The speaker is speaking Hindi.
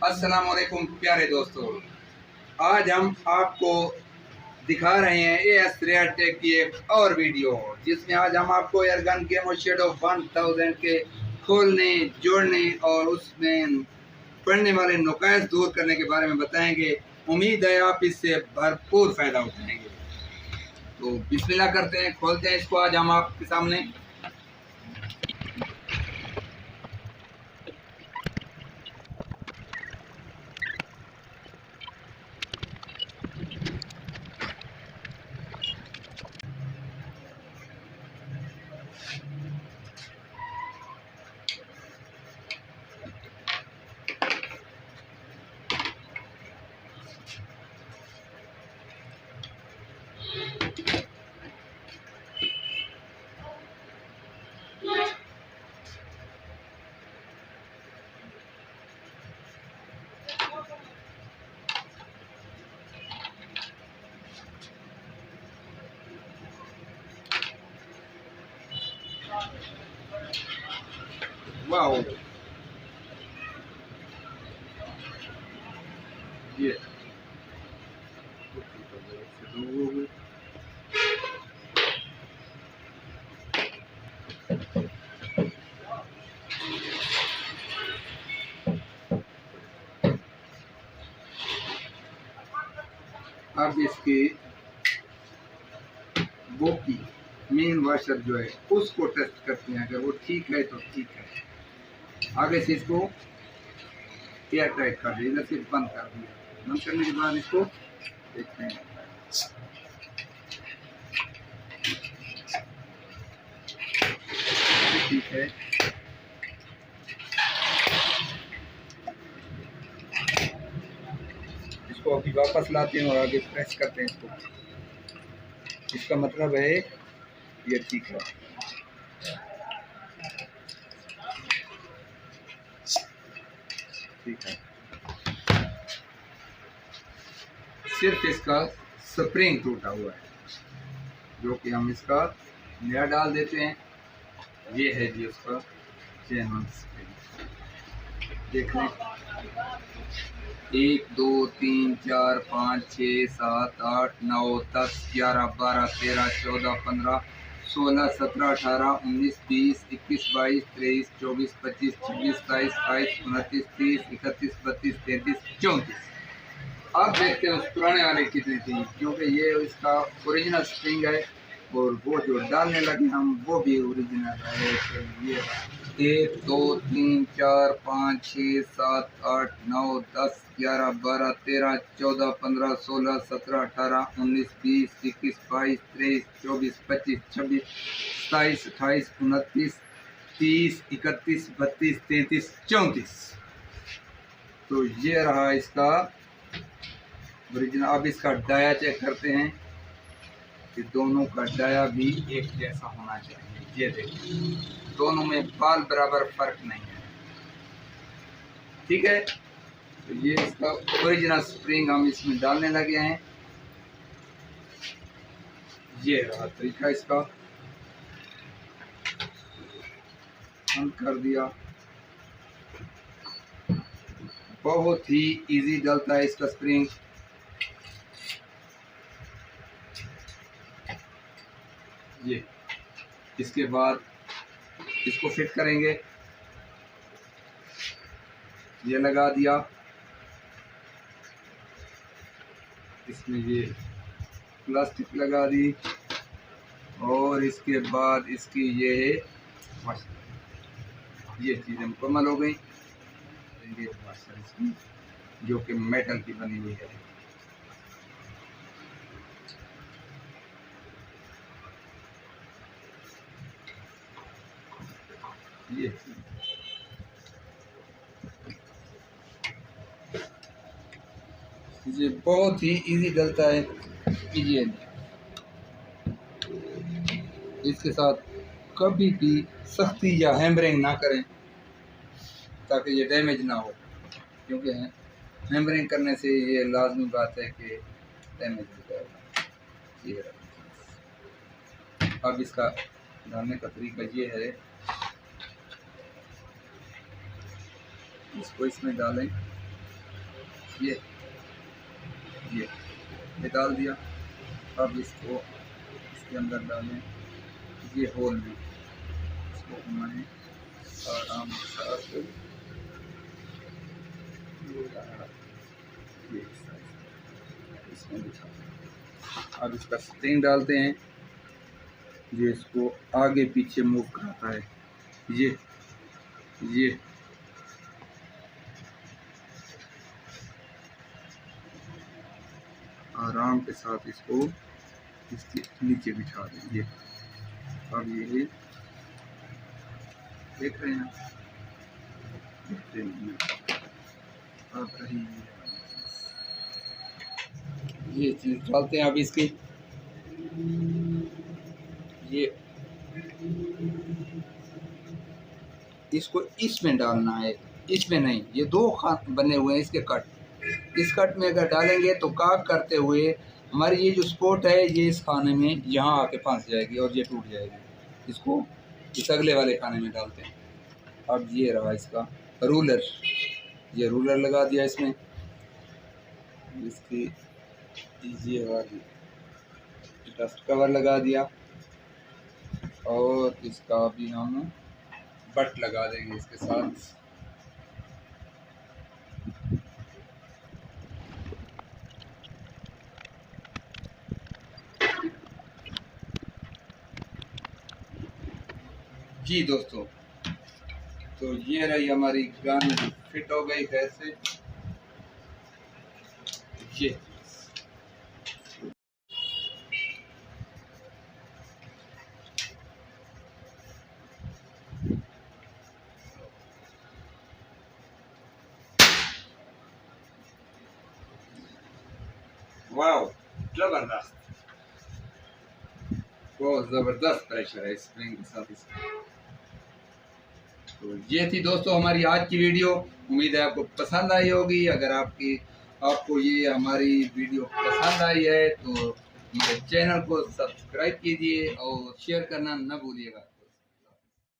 अस्सलाम वालेकुम प्यारे दोस्तों, आज हम आपको दिखा रहे हैं AS रेयरटेक की एक और वीडियो, जिसमें आज हम आपको एयरगन गेमो शेडो 1000 के खोलने, जोड़ने और उसमें पड़ने वाले नुकास दूर करने के बारे में बताएंगे। उम्मीद है आप इससे भरपूर फ़ायदा उठाएंगे। तो बिस्मिल्लाह करते हैं, खोलते हैं इसको आज हम आपके सामने। वाओ, ये अब इसकी वो की मेन वाशर जो है उसको टेस्ट करते हैं। अगर वो ठीक है तो ठीक है, आगे से इसको एयर टाइट कर दिया, इधर से बंद कर दिया। बंद करने के बाद इसको देखते हैं। ठीक है, इसको अभी वापस लाते हैं और आगे प्रेस करते हैं इसको। इसका मतलब है ये ठीक है। ठीक है, सिर्फ इसका स्प्रिंग टूटा हुआ है, जो कि हम इसका नया डाल देते हैं। ये है जी उसका चेन स्प्रिंग, देख लें। 1 2 3 4 5 6 7 8 9 10 11 12 13 14 15 16 17 18 19 20 21 22 23 24 25 26 27 28 29 30 31 32 33 34। अब देखते हैं उस पुराने वाले कितनी थी, क्योंकि ये इसका ओरिजिनल स्प्रिंग है और वो जो डालने लगे हम वो भी ओरिजिनल है। तो ये 1 2 3 4 5 6 7 8 9 10 11 12 13 14 15 16 17 18 19 20 21 22 23 24 25 26 27 28 29 30 31 32 33 34। तो ये रहा इसका ओरिजिनल। अब इसका डाया चेक करते हैं कि दोनों का डाया भी एक जैसा होना चाहिए। ये देखिए, दोनों में बाल बराबर फर्क नहीं है। ठीक है, तो ये इसका ओरिजिनल स्प्रिंग हम इसमें डालने लगे हैं। ये रहा तरीका इसका, बंद कर दिया। बहुत ही इजी डलता है इसका स्प्रिंग। ये इसके बाद इसको फिट करेंगे। ये लगा दिया, इसमें ये प्लास्टिक लगा दी और इसके बाद इसकी ये चीज़ें मुकम्मल हो गई। ये वाशर इसकी जो कि मेटल की बनी हुई है। ये बहुत ही इजी डलता है। ये इसके साथ कभी भी सख्ती या हैमरिंग ना करें, ताकि ये डैमेज ना हो, क्योंकि हैमरिंग करने से ये लाजमी बात है कि डैमेज हो जाएगा। ये अब इसका डालने का तरीका ये है, इसको इसमें डालें ये डाल दिया। अब इसको इसके अंदर डालें, ये होल में इसको घुमाएं आराम के साथ। इसमें अब इसका स्प्रिंग डालते हैं, ये इसको आगे पीछे मूव कराता है। ये आराम के साथ इसको इसके नीचे बिठा दें। ये अब ये देख रहे हैं, अब रही ये चीज़ डालते हैं। अब इसकी ये इसको इसमें डालना है, इसमें नहीं। ये दो खान बने हुए हैं इसके कट, इस कट में अगर डालेंगे तो काग करते हुए हमारी ये जो स्पोर्ट है ये इस खाने में यहाँ आके फंस जाएगी और ये टूट जाएगी। इसको इस अगले वाले खाने में डालते हैं। अब ये रहा इसका रूलर, ये रूलर लगा दिया इसमें, इसकी ये वाली डस्ट कवर लगा दिया और इसका भी हम बट लगा देंगे इसके साथ। जी दोस्तों, तो ये रही हमारी गन, फिट हो गई है से। ये वाओ, जबरदस्त, बहुत ज़बरदस्त प्रेशर है स्प्रिंग के साथ इसका। तो ये थी दोस्तों हमारी आज की वीडियो। उम्मीद है आपको पसंद आई होगी। अगर आपको ये हमारी वीडियो पसंद आई है तो हमारे चैनल को सब्सक्राइब कीजिए और शेयर करना न भूलिएगा।